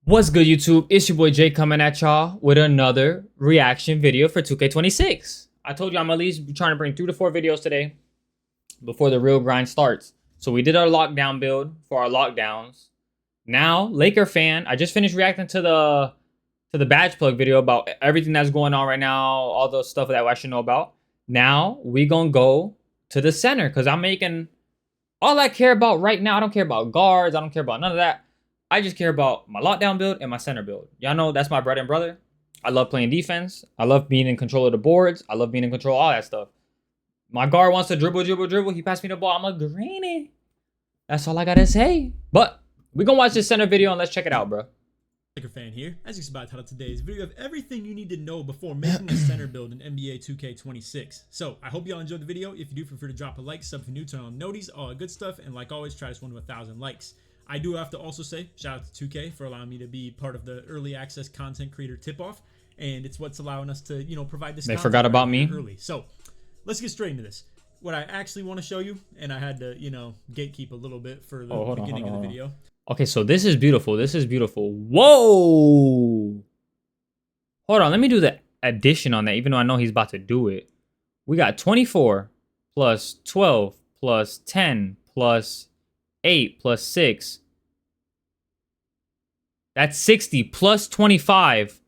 What's good, YouTube? It's your boy Jay coming at y'all with another reaction video for 2K26. I told you I'm at least trying to bring 3 to 4 videos today before the real grind starts. So we did our lockdown build for our lockdowns. Now, Laker fan, I just finished reacting to the badge plug video about everything that's going on right now, all the stuff that I should know about. Now we gonna go to the center because I'm making all I care about right now. I don't care about guards. I don't care about none of that. I just care about my lockdown build and my center build. Y'all know that's my bread and butter. I love playing defense. I love being in control of the boards. I love being in control of all that stuff. My guard wants to dribble. He passed me the ball. I'm a greenie. That's all I gotta say. But we gonna watch this center video and let's check it out, bro. Laker fan here. As you can see by the title of today's video, of everything you need to know before making a center build in NBA 2K26. So I hope y'all enjoyed the video. If you do, feel free to drop a like, sub if you're new, turn on noties, all that good stuff, and like always, try this one to 1,000 likes. I do have to also say shout out to 2K for allowing me to be part of the early access content creator tip-off, and it's what's allowing us to, provide this. They forgot about me early. So let's get straight into this. What I actually want to show you, and I had to, gatekeep a little bit for the beginning of the video. Okay, so this is beautiful. This is beautiful. Whoa! Hold on, let me do the addition on that, even though I know he's about to do it. We got 24 plus 12 plus 10 plus 8 plus 6. That's 60 plus 25.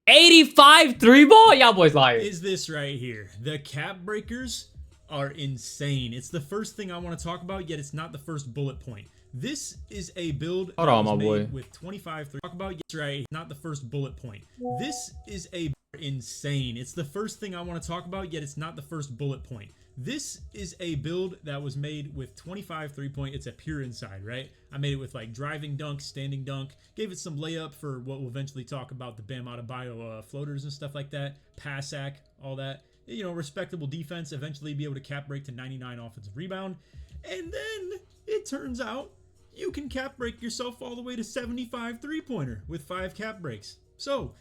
85 3 ball? Y'all boys lying. Is this right here. The cap breakers are insane. It's the first thing I want to talk about, yet it's not the first bullet point. This is a build Hold on, my boy. With 25 3. Talk about, yes, right, not the first bullet point. This is a insane. It's the first thing I want to talk about, yet it's not the first bullet point. This is a build that was made with 25 3-point. It's a pure inside, right? I made it with like driving dunk, standing dunk, gave it some layup for what we'll eventually talk about, the Bam Adebayo floaters and stuff like that, pass sack, all that. Respectable defense, eventually be able to cap break to 99 offensive rebound. And then it turns out you can cap break yourself all the way to 75 3-pointer with 5 cap breaks. So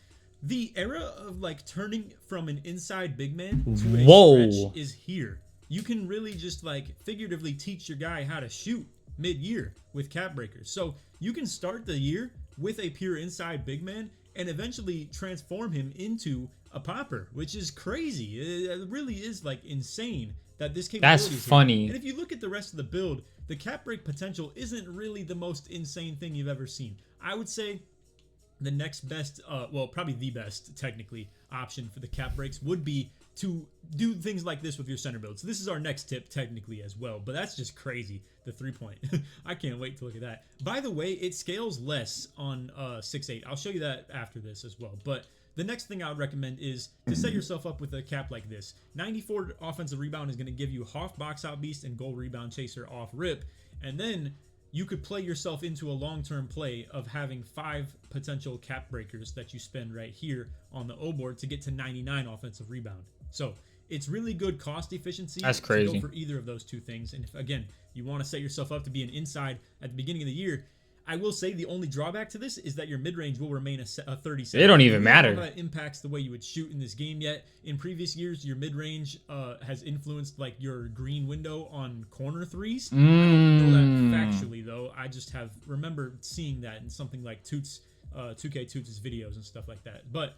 the era of like turning from an inside big man to a stretch is here. You can really just like figuratively teach your guy how to shoot mid-year with cap breakers. So you can start the year with a pure inside big man and eventually transform him into a popper, which is crazy. It really is like insane that this capability is here. That's funny. And if you look at the rest of the build, the cap break potential isn't really the most insane thing you've ever seen. I would say the next best, well, probably the best technically option for the cap breaks would be to do things like this with your center build. So this is our next tip technically as well, but that's just crazy, the 3-point. I can't wait to look at that. By the way, it scales less on 6.8. I'll show you that after this as well. But the next thing I would recommend is to set yourself up with a cap like this. 94 offensive rebound is going to give you Hoff box out beast and goal rebound chaser off rip. And then you could play yourself into a long-term play of having 5 potential cap breakers that you spend right here on the O board to get to 99 offensive rebound. So it's really good cost efficiency. That's crazy. To go for either of those two things. And if, again, you want to set yourself up to be an inside at the beginning of the year, I will say the only drawback to this is that your mid-range will remain a 37. It don't even matter. That impacts the way you would shoot in this game yet. In previous years, your mid-range has influenced like your green window on corner threes. I don't know that factually though. I just have remembered seeing that in something like Toots, 2K Toots' videos and stuff like that. But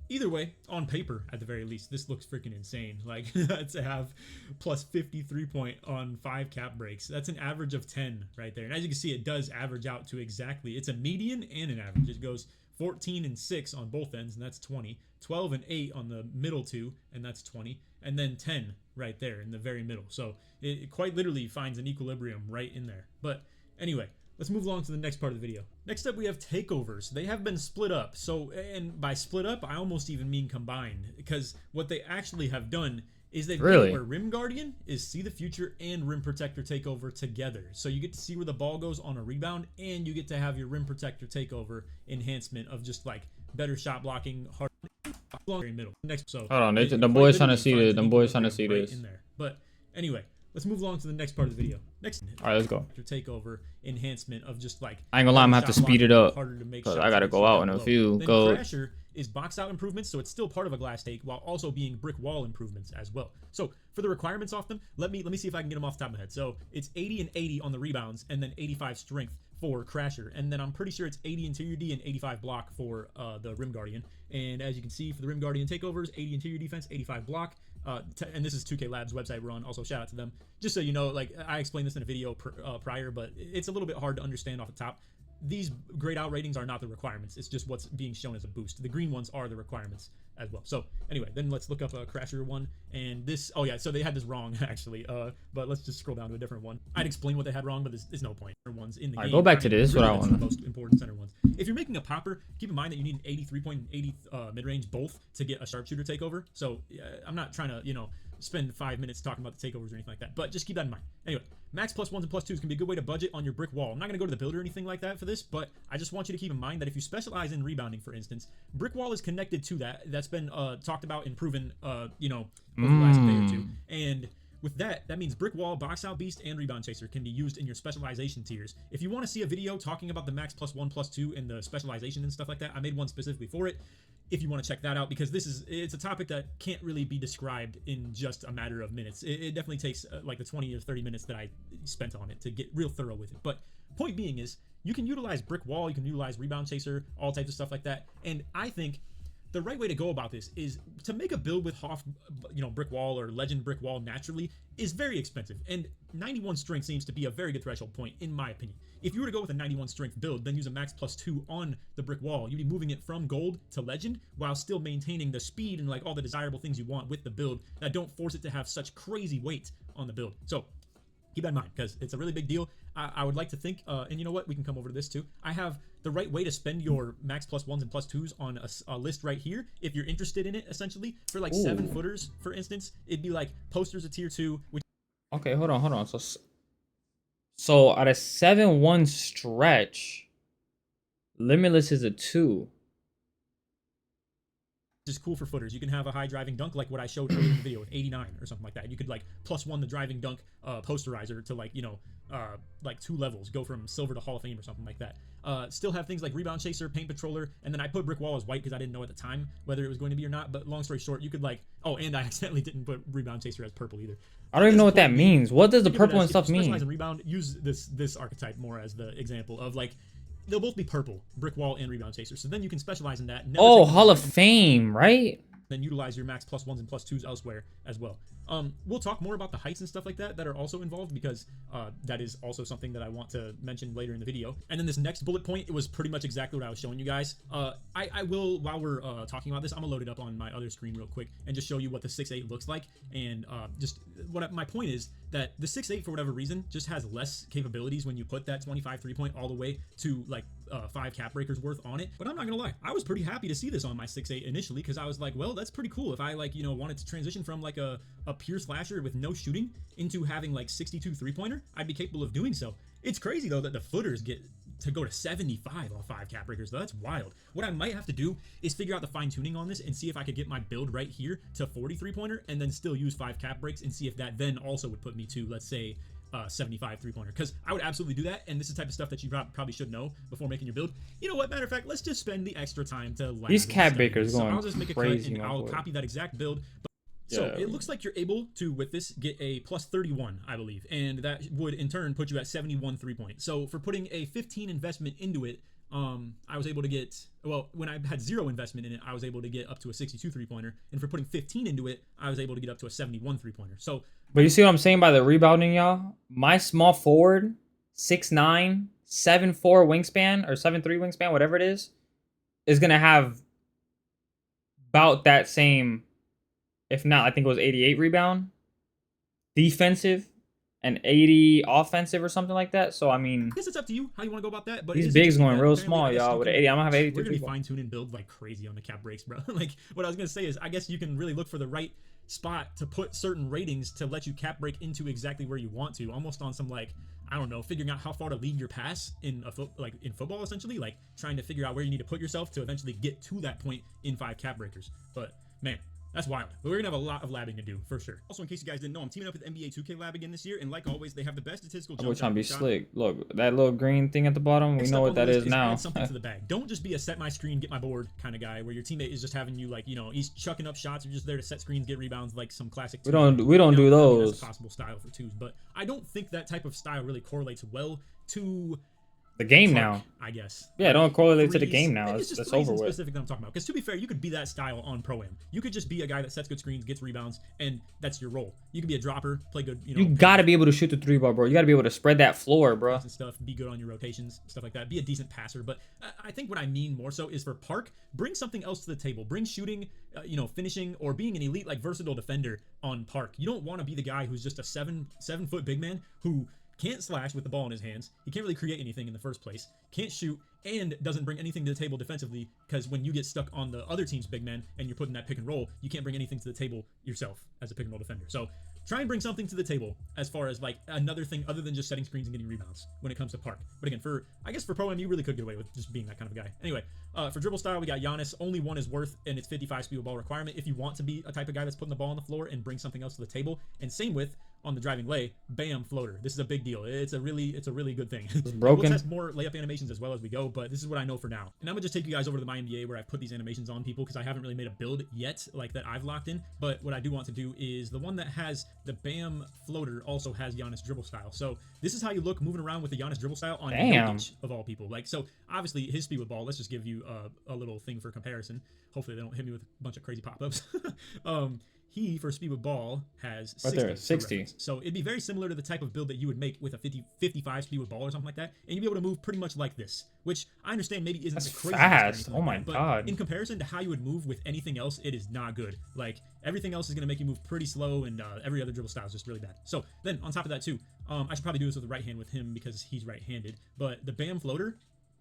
either way, on paper, at the very least, this looks freaking insane. Like, to have plus 53 point on 5 cap breaks. That's an average of 10 right there. And as you can see, it does average out to exactly. It's a median and an average. It goes 14 and 6 on both ends, and that's 20. 12 and 8 on the middle two, and that's 20. And then 10 right there in the very middle. So it quite literally finds an equilibrium right in there. But anyway, let's move along to the next part of the video. Next up, we have takeovers. They have been split up. So, and by split up, I almost even mean combined, because what they actually have done is they've made where Rim Guardian is See the Future and Rim Protector takeover together. So you get to see where the ball goes on a rebound, and you get to have your Rim Protector takeover enhancement of just like better shot blocking, hard middle. Next, so hold on, the boys trying to see this. Them boys trying to see this. In there. But anyway, let's move along to the next part of the video. Next, all right, let's go. Takeover enhancement of just like I ain't gonna lie, I'm gonna have to speed it up because I gotta go out in a few. Go. Crasher is box out improvements, so it's still part of a glass take while also being brick wall improvements as well. So for the requirements off them, let me see if I can get them off the top of my head. So it's 80 and 80 on the rebounds, and then 85 strength for Crasher, and then I'm pretty sure it's 80 interior D and 85 block for the Rim Guardian. And as you can see, for the Rim Guardian takeovers, 80 interior defense, 85 block. And this is 2K Labs website we're on. Also, shout out to them. Just so you know, like I explained this in a video prior, but it's a little bit hard to understand off the top. These grayed out ratings are not the requirements. It's just what's being shown as a boost. The green ones are the requirements as well. So anyway, then let's look up a Crasher one. And this, oh yeah, so they had this wrong actually. But let's just scroll down to a different one. I'd explain what they had wrong, but there's no point. Ones in the game. Go back to this. Really, what I want. The most important center ones. If you're making a popper, keep in mind that you need an 83.80 mid range both to get a sharpshooter takeover. So I'm not trying to spend 5 minutes talking about the takeovers or anything like that, but just keep that in mind. Anyway, max +1s and +2s can be a good way to budget on your brick wall. I'm not going to go to the build or anything like that for this, but I just want you to keep in mind that if you specialize in rebounding, for instance, brick wall is connected to that. That's been talked about and proven, over the last day or two. And with that means brick wall, box out beast, and rebound chaser can be used in your specialization tiers. If you want to see a video talking about the max +1, +2, and the specialization and stuff like that, I made one specifically for it. If you want to check that out, because it's a topic that can't really be described in just a matter of minutes. It definitely takes like the 20 or 30 minutes that I spent on it to get real thorough with it. But point being is, you can utilize brick wall, you can utilize rebound chaser, all types of stuff like that. And I think the right way to go about this is to make a build with Hoff, brick wall or legend brick wall naturally is very expensive. And 91 strength seems to be a very good threshold point, in my opinion. If you were to go with a 91 strength build, then use a max +2 on the brick wall, you'd be moving it from gold to legend while still maintaining the speed and like all the desirable things you want with the build that don't force it to have such crazy weight on the build. So keep that in mind, because it's a really big deal. I would like to think, and you know what, we can come over to this too. I have the right way to spend your max +1s and +2s on a list right here. If you're interested in it, essentially, for like 7 footers, for instance, it'd be like posters of tier 2. Okay, hold on. So at a 7-1 stretch, Limitless is a 2. Is cool for footers. You can have a high driving dunk like what I showed earlier in the video with 89 or something like that. You could like +1 the driving dunk posterizer to like like 2 levels, go from silver to Hall of Fame or something like that. Still have things like rebound chaser, paint patroller, and then I put brick wall as white because I didn't know at the time whether it was going to be or not. But long story short, you could like and I accidentally didn't put rebound chaser as purple either. I don't even know what that means. What does the purple and stuff mean? Specialize in rebound. Use this archetype more as the example of like. They'll both be purple, brick wall and rebound chaser. So then you can specialize in that. Hall of Fame, right? Then utilize your max +1s and +2s elsewhere as well. We'll talk more about the heights and stuff like that are also involved, because that is also something that I want to mention later in the video. And then this next bullet point, it was pretty much exactly what I was showing you guys. I will, while we're talking about this, I'm gonna load it up on my other screen real quick and just show you what the 6.8 looks like. And just what my point is that the 6.8, for whatever reason, just has less capabilities when you put that 25 3-point all the way to like 5 cap breakers worth on it. But I'm not gonna lie, I was pretty happy to see this on my 6.8 initially, because I was like, well, that's pretty cool. If I like wanted to transition from like a pure slasher with no shooting into having like 62 3-pointer, I'd be capable of doing so. It's crazy though that the footers get to go to 75 on 5 cap breakers though. That's wild. What I might have to do is figure out the fine tuning on this and see if I could get my build right here to 40 3-pointer and then still use 5 cap breaks, and see if that then also would put me to, let's say, 75 3-pointer, because I would absolutely do that. And this is the type of stuff that you probably should know before making your build. You know what, matter of fact, let's just spend the extra time to these cap breakers going I'll just make a crazy, cut and I'll copy that exact build. So it looks like you're able to, with this, get a +31, I believe, and that would in turn put you at 71 3-point. So for putting a 15 investment into it, I was able to get, well, when I had 0 investment in it, I was able to get up to a 62 3-pointer, and for putting 15 into it, I was able to get up to a 71 3-pointer. So, but you see what I'm saying by the rebounding, y'all? My small forward, 6'9", 7'4" wingspan or 7'3" wingspan, whatever it is gonna have about that same. If not, I think it was 88 rebound, defensive, and 80 offensive or something like that. So I mean, I guess it's up to you how you want to go about that. But these bigs going real small, y'all. With an 80, I'm gonna have 82. We're gonna be fine tune and build like crazy on the cap breaks, bro. Like what I was gonna say is, I guess you can really look for the right spot to put certain ratings to let you cap break into exactly where you want to, almost on some like, I don't know, figuring out how far to lead your pass in in football, essentially, like trying to figure out where you need to put yourself to eventually get to that point in 5 cap breakers. But man, that's wild. But we're going to have a lot of labbing to do, for sure. Also, in case you guys didn't know, I'm teaming up with NBA 2K Lab again this year, and like always, they have the best statistical jump. We're trying to be slick. Look, that little green thing at the bottom, we know what that is now. Add something to the bag. Don't just be a set my screen, get my board kind of guy, where your teammate is just having you, like, he's chucking up shots, you're just there to set screens, get rebounds, like some classic. We don't do those. That's a possible style for twos, but I don't think that type of style really correlates well to The game Park, now. I guess. Yeah, don't correlate to the Threes- game now. It's just That's threes over in with. specific that I'm talking about. Because to be fair, you could be that style on Pro-Am. You could just be a guy that sets good screens, gets rebounds, and that's your role. You could be a dropper, play good, You gotta be able to shoot the 3-ball, bro. You gotta be able to spread that floor, bro. and stuff, be good on your rotations, stuff like that. Be a decent passer. But I think what I mean more so is for Park, bring something else to the table. Bring shooting, finishing, or being an elite, like versatile defender on Park. You don't want to be the guy who's just a 7-foot big man who can't slash with the ball in his hands. He can't really create anything in the first place. Can't shoot and doesn't bring anything to the table defensively, because when you get stuck on the other team's big man and you're putting that pick and roll, you can't bring anything to the table yourself as a pick and roll defender. So try and bring something to the table as far as like another thing other than just setting screens and getting rebounds when it comes to Park. But again, I guess for Pro-Am, you really could get away with just being that kind of a guy. Anyway, for dribble style, we got Giannis. Only one is worth, and it's 55 speed with ball requirement. If you want to be a type of guy that's putting the ball on the floor and bring something else to the table, and same with on the driving lay, bam, floater. This is a big deal. It's a really good thing. Broken. We'll test more layup animations as well as we go, but this is what I know for now. And I'm gonna just take you guys over to the MyNBA where I put these animations on people, because I haven't really made a build yet like that I've locked in. But what I do want to do is the one that has the bam floater also has Giannis dribble style. So this is how you look moving around with the Giannis dribble style on Jokic, of all people. Like, so obviously his speed with ball. Let's just give you a little thing for comparison. Hopefully they don't hit me with a bunch of crazy pop-ups. He, for speed with ball, has 60. Right there, 60. So it'd be very similar to the type of build that you would make with a 55 speed with ball or something like that. And you'd be able to move pretty much like this, which I understand maybe isn't That's the craziest fast. or anything Oh like my that, but God. in comparison to how you would move with anything else, it is not good. Like, everything else is going to make you move pretty slow, and every other dribble style is just really bad. So then, on top of that too, I should probably do this with the right hand with him because he's right-handed. But the bam floater,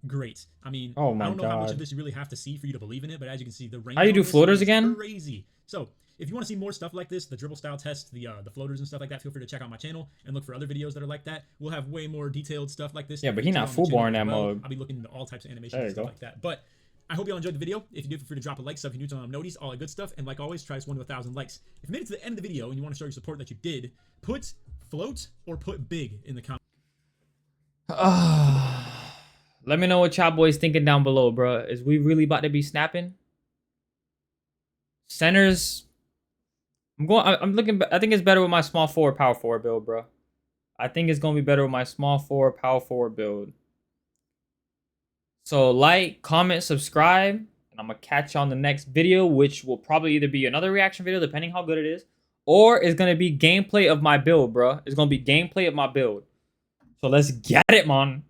great. I mean, Oh my I don't know how much God. of this you really have to see for you to believe in it, but as you can see, the range How you on do this floaters is again? Crazy. So if you want to see more stuff like this, the dribble style test, the floaters and stuff like that, feel free to check out my channel and look for other videos that are like that. We'll have way more detailed stuff like this. Yeah, but he not on the full channel bar in as that well. mode. I'll be looking into all types of animations There and you stuff go. like that. But I hope you all enjoyed the video. If you did, feel free to drop a like, sub if you're new to notice, all that good stuff. And like always, try this 1 to 1,000 likes. If you made it to the end of the video and you want to show your support that you did, put float or put big in the comments. Let me know what y'all boys thinking down below, bro. Is we really about to be snapping? Centers. I'm looking. I think it's better with my small forward, power forward build, bro. I think it's gonna be better with my small forward, power forward build. So like, comment, subscribe, and I'm gonna catch you on the next video, which will probably either be another reaction video, depending how good it is, or it's gonna be gameplay of my build, bro. It's gonna be gameplay of my build. So let's get it, man.